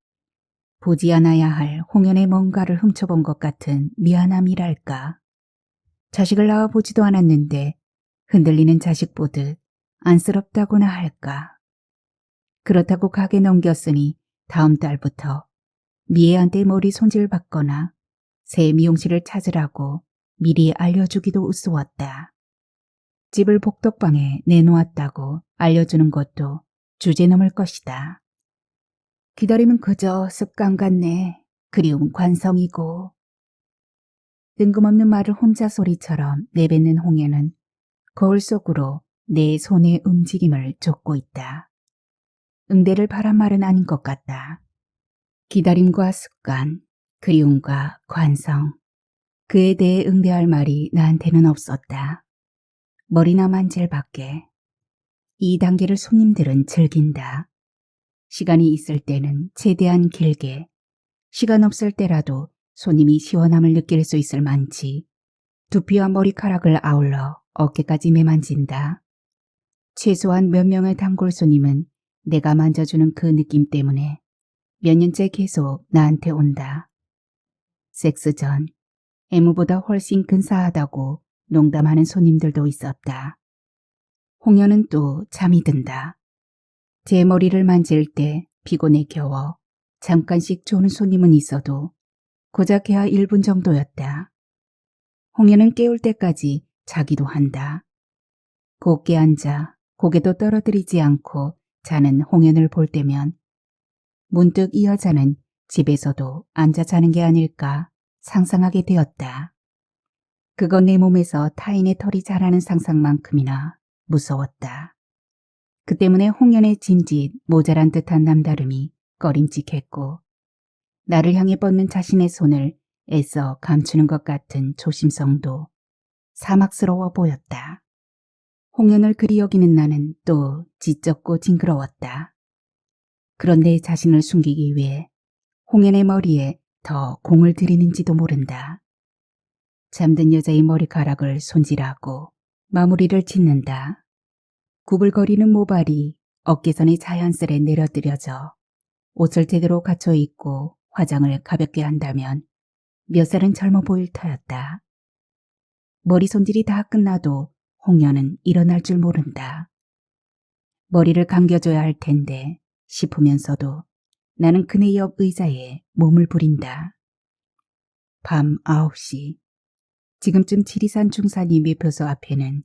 보지 않아야 할 홍연의 뭔가를 훔쳐본 것 같은 미안함이랄까. 자식을 낳아보지도 않았는데 흔들리는 자식 보듯 안쓰럽다고나 할까. 그렇다고 가게 넘겼으니 다음 달부터 미애한테 머리 손질 받거나 새 미용실을 찾으라고 미리 알려주기도 우스웠다. 집을 복덕방에 내놓았다고 알려주는 것도 주제 넘을 것이다. 기다림은 그저 습관 같네. 그리운 관성이고. 뜬금없는 말을 혼자 소리처럼 내뱉는 홍해는 거울 속으로 내 손의 움직임을 쫓고 있다. 응대를 바란 말은 아닌 것 같다. 기다림과 습관, 그리움과 관성. 그에 대해 응대할 말이 나한테는 없었다. 머리나 만질 밖에. 이 단계를 손님들은 즐긴다. 시간이 있을 때는 최대한 길게, 시간 없을 때라도 손님이 시원함을 느낄 수 있을 만치 두피와 머리카락을 아울러 어깨까지 매만진다. 최소한 몇 명의 단골 손님은 내가 만져주는 그 느낌 때문에 몇 년째 계속 나한테 온다. 섹스 전 애무보다 훨씬 근사하다고 농담하는 손님들도 있었다. 홍연은 또 잠이 든다. 제 머리를 만질 때 피곤에 겨워 잠깐씩 조는 손님은 있어도 고작 해야 1분 정도였다. 홍연은 깨울 때까지 자기도 한다. 곱게 앉아 고개도 떨어뜨리지 않고 자는 홍연을 볼 때면 문득 이 여자는 집에서도 앉아 자는 게 아닐까 상상하게 되었다. 그건 내 몸에서 타인의 털이 자라는 상상만큼이나 무서웠다. 그 때문에 홍연의 짐짓 모자란 듯한 남다름이 꺼림칙했고 나를 향해 뻗는 자신의 손을 애써 감추는 것 같은 조심성도 사막스러워 보였다. 홍연을 그리 여기는 나는 또 지쩍고 징그러웠다. 그런데 자신을 숨기기 위해 홍연의 머리에 더 공을 들이는지도 모른다. 잠든 여자의 머리카락을 손질하고 마무리를 짓는다. 구불거리는 모발이 어깨선이 자연스레 내려뜨려져 옷을 제대로 갖춰 입고 화장을 가볍게 한다면 몇 살은 젊어 보일 터였다. 머리 손질이 다 끝나도 홍연은 일어날 줄 모른다. 머리를 감겨줘야 할 텐데 싶으면서도 나는 그네 옆 의자에 몸을 부린다. 밤 9시. 지금쯤 지리산 중산이 매표소 앞에는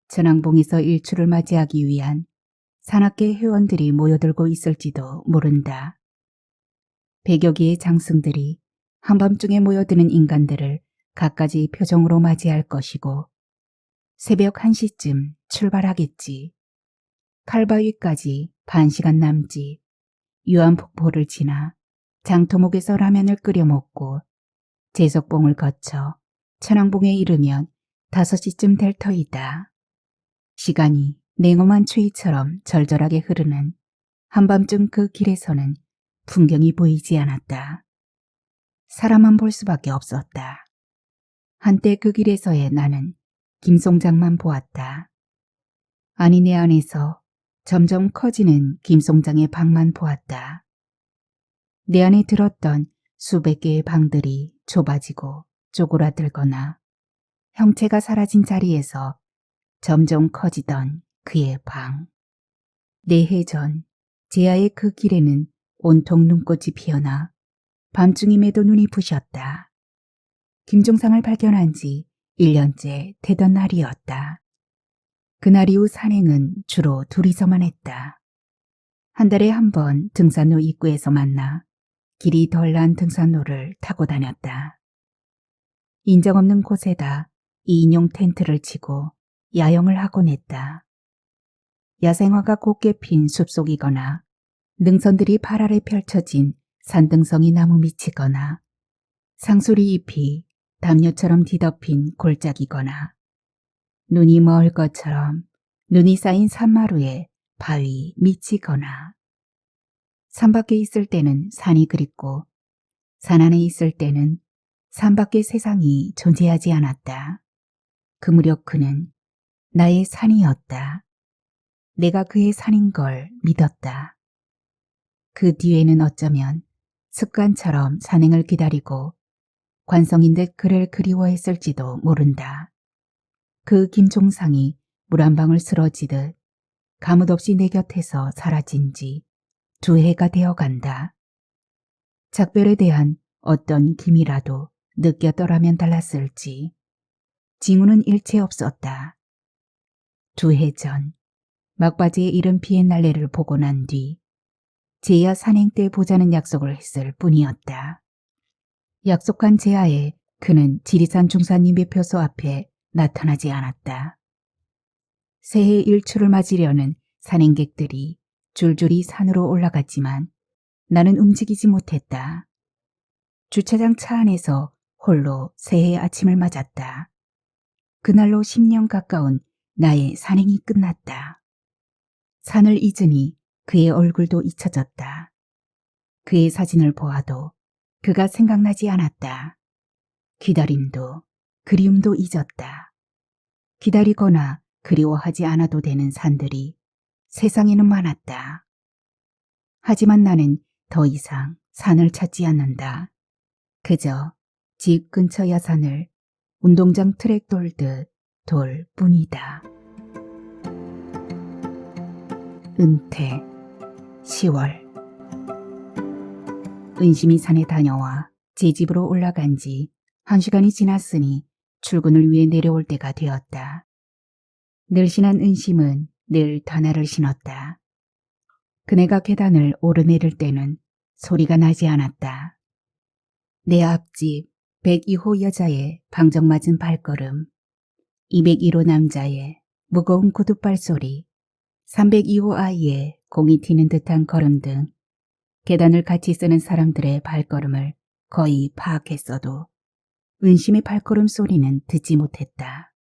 전항봉에서 일출을 맞이하기 위한 산악계 회원들이 모여들고 있을지도 모른다. 100여 개의 장승들이 한밤중에 모여드는 인간들을 갖가지 표정으로 맞이할 것이고 새벽 1시쯤 출발하겠지. 칼바위까지 반시간 남짓. 유한폭포를 지나 장토목에서 라면을 끓여 먹고 제석봉을 거쳐 천왕봉에 이르면 5시쯤 될 터이다. 시간이 냉엄한 추위처럼 절절하게 흐르는 한밤중 그 길에서는 풍경이 보이지 않았다. 사람만 볼 수밖에 없었다. 한때 그 길에서의 나는 김송장만 보았다. 아니 내 안에서 점점 커지는 김송장의 방만 보았다. 내 안에 들었던 수백 개의 방들이 좁아지고 쪼그라들거나 형체가 사라진 자리에서 점점 커지던 그의 방. 4해 전 제아의 그 길에는 온통 눈꽃이 피어나 밤중임에도 눈이 부셨다. 김종상을 발견한 지 1년째 되던 날이었다. 그날 이후 산행은 주로 둘이서만 했다. 한 달에 한 번 등산로 입구에서 만나 길이 덜 난 등산로를 타고 다녔다. 인정 없는 곳에다 2인용 텐트를 치고 야영을 하곤 했다. 야생화가 곱게 핀 숲속이거나 능선들이 발 아래 펼쳐진 산등성이 나무 밑이거나 상수리 잎이 담요처럼 뒤덮인 골짜기거나 눈이 멀 것처럼 눈이 쌓인 산마루에 바위 밑이거나 산 밖에 있을 때는 산이 그립고 산 안에 있을 때는 산 밖의 세상이 존재하지 않았다. 그 무렵 그는 나의 산이었다. 내가 그의 산인 걸 믿었다. 그 뒤에는 어쩌면 습관처럼 산행을 기다리고 관성인 듯 그를 그리워했을지도 모른다. 그 김종상이 물 한 방울 쓰러지듯 가뭇없이 내 곁에서 사라진 지 2해가 되어간다. 작별에 대한 어떤 기미라도 느꼈더라면 달랐을지. 징후는 일체 없었다. 2해 전 막바지에 이른 비엔날레를 보고 난 뒤 제야 산행 때 보자는 약속을 했을 뿐이었다. 약속한 제야에 그는 지리산 중산님배표소 앞에 나타나지 않았다. 새해 일출을 맞으려는 산행객들이 줄줄이 산으로 올라갔지만 나는 움직이지 못했다. 주차장 차 안에서 홀로 새해 아침을 맞았다. 그날로 10년 가까운 나의 산행이 끝났다. 산을 잊으니 그의 얼굴도 잊혀졌다. 그의 사진을 보아도 그가 생각나지 않았다. 기다림도 그리움도 잊었다. 기다리거나 그리워하지 않아도 되는 산들이 세상에는 많았다. 하지만 나는 더 이상 산을 찾지 않는다. 그저 집 근처 야산을 운동장 트랙 돌듯 돌 뿐이다. 은퇴 10월 은심이 산에 다녀와 제 집으로 올라간 지 1시간이 지났으니 출근을 위해 내려올 때가 되었다. 늘씬한 은심은 늘 단화를 신었다. 그네가 계단을 오르내릴 때는 소리가 나지 않았다. 내 앞집 102호 여자의 방정맞은 발걸음, 201호 남자의 무거운 구둣발소리, 302호 아이의 공이 튀는 듯한 걸음 등 계단을 같이 쓰는 사람들의 발걸음을 거의 파악했어도 은심의 발걸음 소리는 듣지 못했다.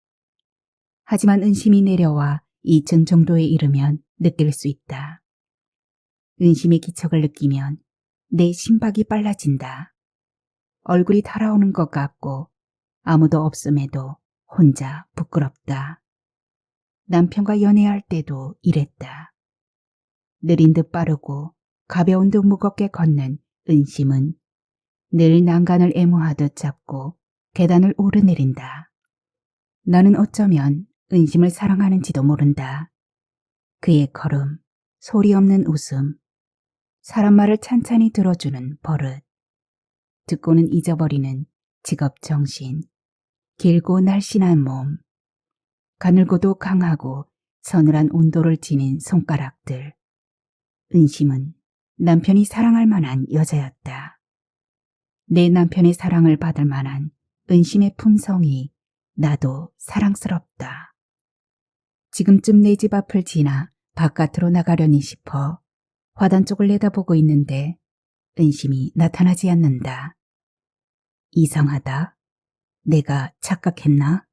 하지만 은심이 내려와 2층 정도에 이르면 느낄 수 있다. 은심의 기척을 느끼면 내 심박이 빨라진다. 얼굴이 달아오는 것 같고 아무도 없음에도 혼자 부끄럽다. 남편과 연애할 때도 이랬다. 느린 듯 빠르고 가벼운 듯 무겁게 걷는 은심은 늘 난간을 애무하듯 잡고 계단을 오르내린다. 나는 어쩌면 은심을 사랑하는지도 모른다. 그의 걸음, 소리 없는 웃음, 사람 말을 찬찬히 들어주는 버릇, 듣고는 잊어버리는 직업 정신, 길고 날씬한 몸, 가늘고도 강하고 서늘한 온도를 지닌 손가락들. 은심은 남편이 사랑할 만한 여자였다. 내 남편의 사랑을 받을 만한 은심의 품성이 나도 사랑스럽다. 지금쯤 내 집 앞을 지나 바깥으로 나가려니 싶어 화단 쪽을 내다보고 있는데 은심이 나타나지 않는다. 이상하다. 내가 착각했나?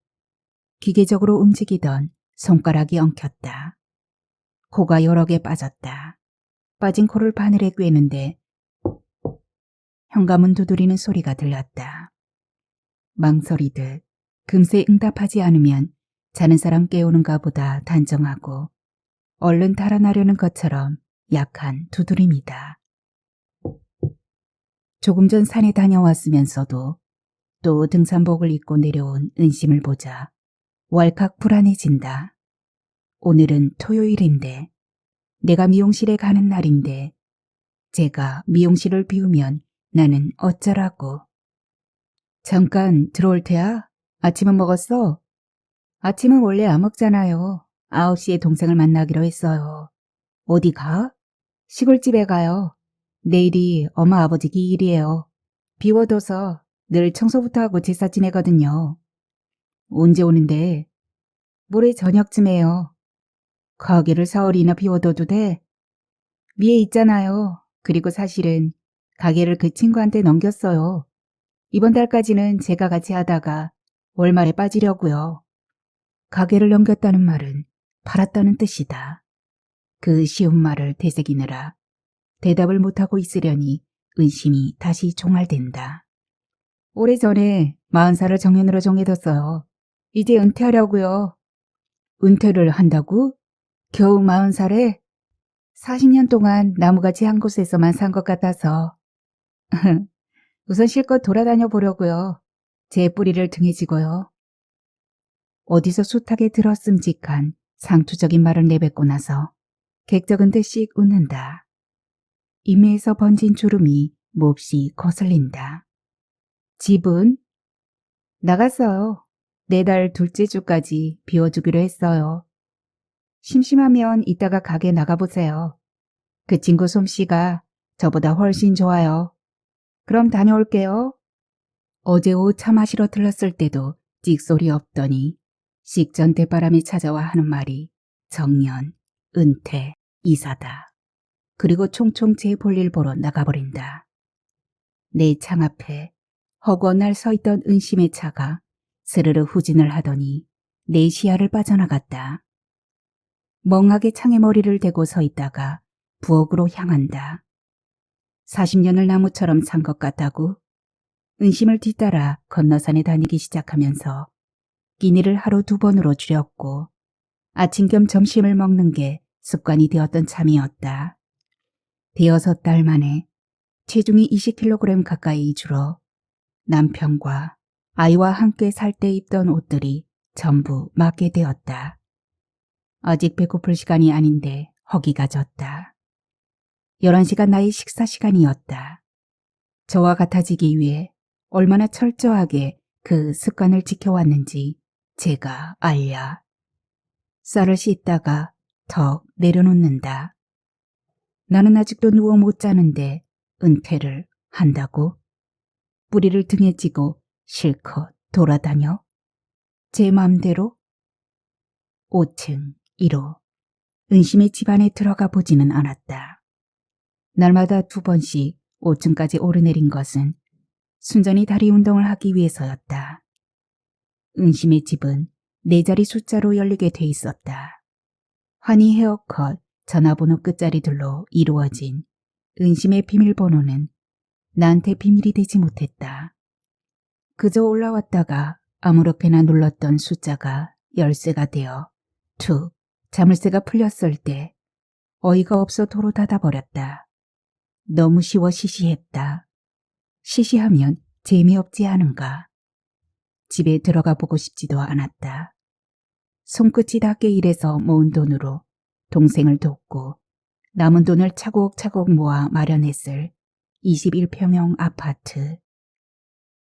기계적으로 움직이던 손가락이 엉켰다. 코가 여러 개 빠졌다. 빠진 코를 바늘에 꿰는데 현관문 두드리는 소리가 들렸다. 망설이듯 금세 응답하지 않으면 자는 사람 깨우는가 보다 단정하고 얼른 달아나려는 것처럼 약한 두드림이다. 조금 전 산에 다녀왔으면서도 또 등산복을 입고 내려온 은심을 보자 왈칵 불안해진다. 오늘은 토요일인데 내가 미용실에 가는 날인데 제가 미용실을 비우면 나는 어쩌라고. 잠깐 들어올 테야? 아침은 먹었어? 아침은 원래 안 먹잖아요. 9시에 동생을 만나기로 했어요. 어디 가? 시골집에 가요. 내일이 엄마 아버지 기일이에요. 비워둬서 늘 청소부터 하고 제사 지내거든요. 언제 오는데? 모레 저녁쯤에요. 가게를 사흘이나 비워둬도 돼? 위에 있잖아요. 그리고 사실은 가게를 그 친구한테 넘겼어요. 이번 달까지는 제가 같이 하다가 월말에 빠지려고요. 가게를 넘겼다는 말은 팔았다는 뜻이다. 그 쉬운 말을 되새기느라 대답을 못하고 있으려니 의심이 다시 종알된다. 오래전에 40살을 정년으로 정해뒀어요. 이제 은퇴하려고요. 은퇴를 한다고? 겨우 40살에? 40년 동안 나무같이 한 곳에서만 산 것 같아서. 우선 실컷 돌아다녀 보려고요. 제 뿌리를 등에 지고요. 어디서 숱하게 들었음직한 상투적인 말을 내뱉고 나서 객적은 듯씩 웃는다. 임의에서 번진 주름이 몹시 거슬린다. 집은? 나갔어요. 4달 둘째 주까지 비워주기로 했어요. 심심하면 이따가 가게 나가보세요. 그 친구 솜씨가 저보다 훨씬 좋아요. 그럼 다녀올게요. 어제 오후 차 마시러 들렀을 때도 찍소리 없더니 식전 대바람이 찾아와 하는 말이 정년, 은퇴, 이사다. 그리고 총총 제 볼일 보러 나가버린다. 내 창 앞에 허구한 날 서 있던 은심의 차가 스르르 후진을 하더니 내 시야를 빠져나갔다. 멍하게 창에 머리를 대고 서 있다가 부엌으로 향한다. 40년을 나무처럼 산 것 같다고 은심을 뒤따라 건너산에 다니기 시작하면서 끼니를 하루 2번으로 줄였고 아침 겸 점심을 먹는 게 습관이 되었던 참이었다. 6달 만에 체중이 20kg 가까이 줄어 남편과 아이와 함께 살 때 입던 옷들이 전부 맞게 되었다. 아직 배고플 시간이 아닌데 허기가 졌다. 11시가 나의 식사 시간이었다. 저와 같아지기 위해 얼마나 철저하게 그 습관을 지켜왔는지 제가 알랴. 쌀을 씻다가 턱 내려놓는다. 나는 아직도 누워 못 자는데 은퇴를 한다고? 뿌리를 등에 찌고 실컷 돌아다녀? 제 맘대로? 5층 1호. 은심의 집안에 들어가 보지는 않았다. 날마다 2번씩 5층까지 오르내린 것은 순전히 다리 운동을 하기 위해서였다. 은심의 집은 4자리 숫자로 열리게 돼 있었다. 환희 헤어컷 전화번호 끝자리들로 이루어진 은심의 비밀번호는 나한테 비밀이 되지 못했다. 그저 올라왔다가 아무렇게나 눌렀던 숫자가 열쇠가 되어 툭 자물쇠가 풀렸을 때 어이가 없어 도로 닫아버렸다. 너무 쉬워 시시했다. 시시하면 재미없지 않은가. 집에 들어가 보고 싶지도 않았다. 손끝이 닿게 일해서 모은 돈으로 동생을 돕고 남은 돈을 차곡차곡 모아 마련했을 21평형 아파트.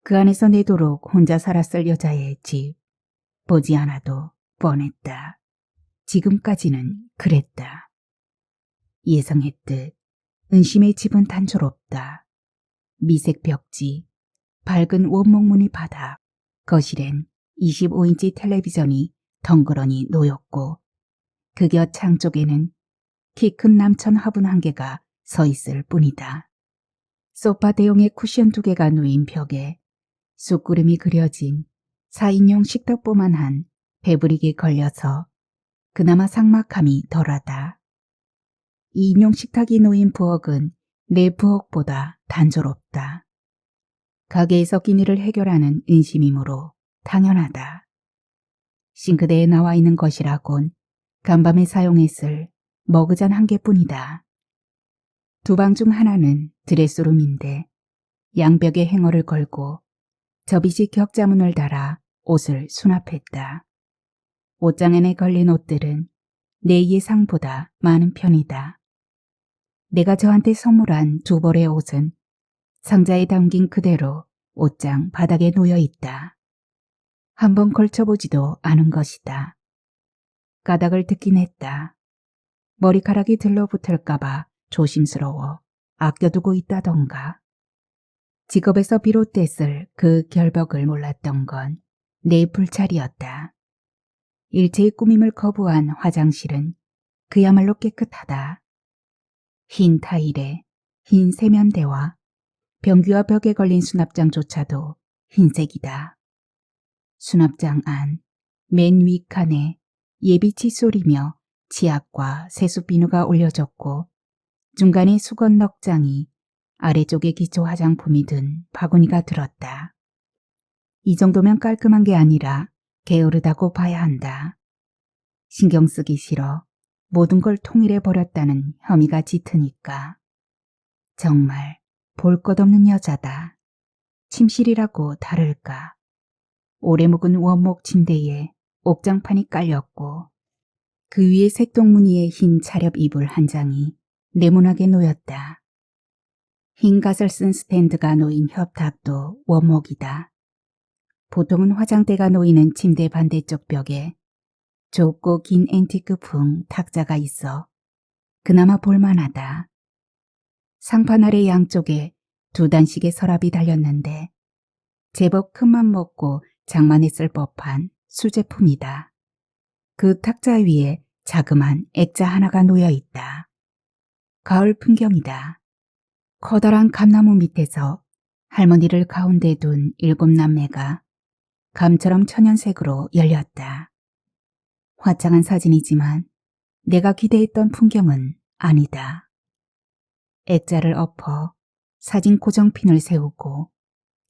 그 안에서 내도록 혼자 살았을 여자의 집. 보지 않아도 뻔했다. 지금까지는 그랬다. 예상했듯 은심의 집은 단조롭다. 미색 벽지, 밝은 원목무늬 바닥, 거실엔 25인치 텔레비전이 덩그러니 놓였고 그 곁 창 쪽에는 키 큰 남천 화분 1개가 서 있을 뿐이다. 소파 대용의 쿠션 2개가 놓인 벽에 쑥구름이 그려진 4인용 식탁보만한 배부리게 걸려서 그나마 삭막함이 덜하다. 2인용 식탁이 놓인 부엌은 내 부엌보다 단조롭다. 가게에서 끼니를 해결하는 은심이므로 당연하다. 싱크대에 나와 있는 것이라곤 간밤에 사용했을 머그잔 1개뿐이다. 2방 중 하나는 드레스룸인데 양벽에 행어를 걸고 접이식 격자문을 달아 옷을 수납했다. 옷장안에 걸린 옷들은 내 예상보다 많은 편이다. 내가 저한테 선물한 2벌의 옷은 상자에 담긴 그대로 옷장 바닥에 놓여 있다. 한번 걸쳐보지도 않은 것이다. 까닭을 듣긴 했다. 머리카락이 들러붙을까봐 조심스러워 아껴두고 있다던가. 직업에서 비롯됐을 그 결벽을 몰랐던 건 내 불찰이었다. 일체의 꾸밈을 거부한 화장실은 그야말로 깨끗하다. 흰 타일에 흰 세면대와 변기와 벽에 걸린 수납장조차도 흰색이다. 수납장 안 맨 윗칸에 예비 칫솔이며 치약과 세수 비누가 올려졌고 중간에 수건 넉 장이 아래쪽에 기초 화장품이 든 바구니가 들었다. 이 정도면 깔끔한 게 아니라 게으르다고 봐야 한다. 신경 쓰기 싫어 모든 걸 통일해 버렸다는 혐의가 짙으니까. 정말 볼 것 없는 여자다. 침실이라고 다를까. 오래 묵은 원목 침대에 옥장판이 깔렸고 그 위에 색동무늬의 흰 차렵 이불 한 장이 네모나게 놓였다. 흰 갓을 쓴 스탠드가 놓인 협탁도 원목이다. 보통은 화장대가 놓이는 침대 반대쪽 벽에 좁고 긴 앤티크풍 탁자가 있어 그나마 볼만하다. 상판 아래 양쪽에 두 단씩의 서랍이 달렸는데 제법 큰맘 먹고 장만했을 법한 수제품이다. 그 탁자 위에 자그만 액자 하나가 놓여 있다. 가을 풍경이다. 커다란 감나무 밑에서 할머니를 가운데 둔 7남매가 감처럼 천연색으로 열렸다. 화창한 사진이지만 내가 기대했던 풍경은 아니다. 액자를 엎어 사진 고정핀을 세우고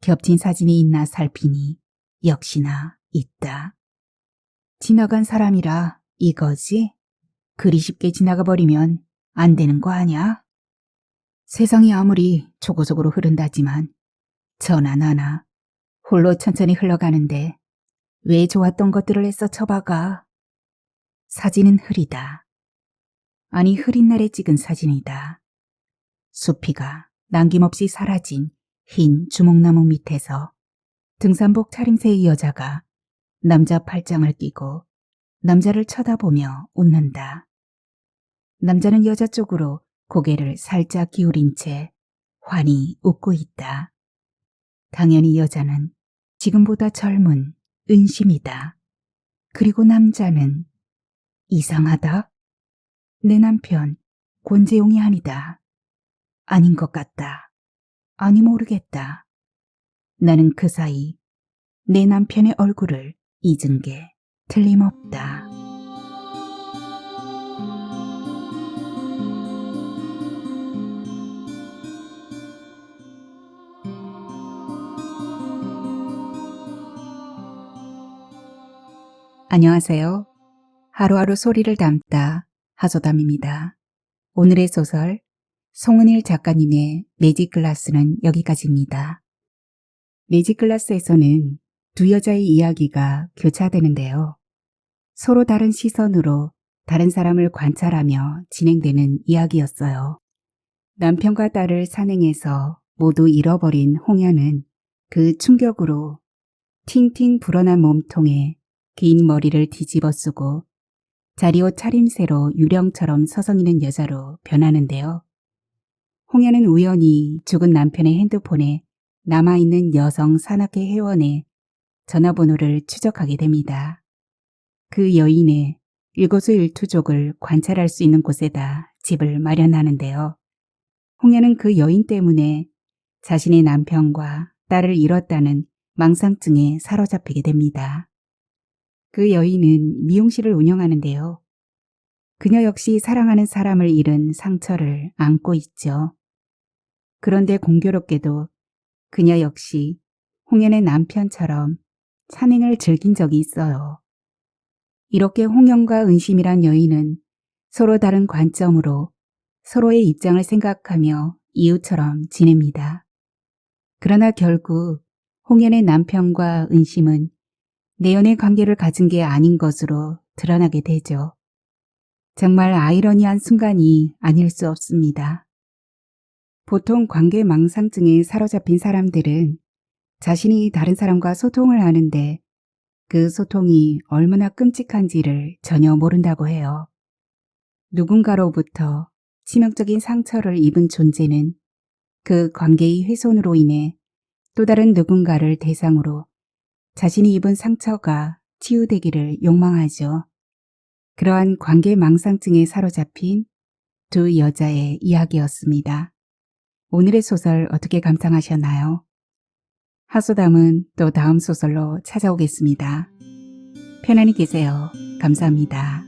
겹친 사진이 있나 살피니 역시나 있다. 지나간 사람이라 이거지? 그리 쉽게 지나가 버리면 안 되는 거 아냐? 세상이 아무리 초고속으로 흐른다지만 저나 나나 홀로 천천히 흘러가는데 왜 좋았던 것들을 애써 쳐박아? 사진은 흐리다. 아니 흐린 날에 찍은 사진이다. 수피가 남김없이 사라진 흰 주목나무 밑에서 등산복 차림새의 여자가 남자 팔짱을 끼고 남자를 쳐다보며 웃는다. 남자는 여자 쪽으로 고개를 살짝 기울인 채 환히 웃고 있다. 당연히 여자는 지금보다 젊은 은심이다. 그리고 남자는 이상하다. 내 남편 권재용이 아니다. 아닌 것 같다. 아니 모르겠다. 나는 그 사이 내 남편의 얼굴을 잊은 게 틀림없다. 안녕하세요. 하루하루 소리를 담다 하소담입니다. 오늘의 소설 송은일 작가님의 매직글라스는 여기까지입니다. 매직글라스에서는 두 여자의 이야기가 교차되는데요. 서로 다른 시선으로 다른 사람을 관찰하며 진행되는 이야기였어요. 남편과 딸을 산행해서 모두 잃어버린 홍연은 그 충격으로 팅팅 불어난 몸통에 긴 머리를 뒤집어 쓰고 자리옷 차림새로 유령처럼 서성이는 여자로 변하는데요. 홍연은 우연히 죽은 남편의 핸드폰에 남아있는 여성 산악회 회원의 전화번호를 추적하게 됩니다. 그 여인의 일거수일투족을 관찰할 수 있는 곳에다 집을 마련하는데요. 홍연은 그 여인 때문에 자신의 남편과 딸을 잃었다는 망상증에 사로잡히게 됩니다. 그 여인은 미용실을 운영하는데요. 그녀 역시 사랑하는 사람을 잃은 상처를 안고 있죠. 그런데 공교롭게도 그녀 역시 홍연의 남편처럼 산행을 즐긴 적이 있어요. 이렇게 홍연과 은심이란 여인은 서로 다른 관점으로 서로의 입장을 생각하며 이웃처럼 지냅니다. 그러나 결국 홍연의 남편과 은심은 내연의 관계를 가진 게 아닌 것으로 드러나게 되죠. 정말 아이러니한 순간이 아닐 수 없습니다. 보통 관계 망상증에 사로잡힌 사람들은 자신이 다른 사람과 소통을 하는데 그 소통이 얼마나 끔찍한지를 전혀 모른다고 해요. 누군가로부터 치명적인 상처를 입은 존재는 그 관계의 훼손으로 인해 또 다른 누군가를 대상으로 자신이 입은 상처가 치유되기를 욕망하죠. 그러한 관계 망상증에 사로잡힌 두 여자의 이야기였습니다. 오늘의 소설 어떻게 감상하셨나요? 하소담은 또 다음 소설로 찾아오겠습니다. 편안히 계세요. 감사합니다.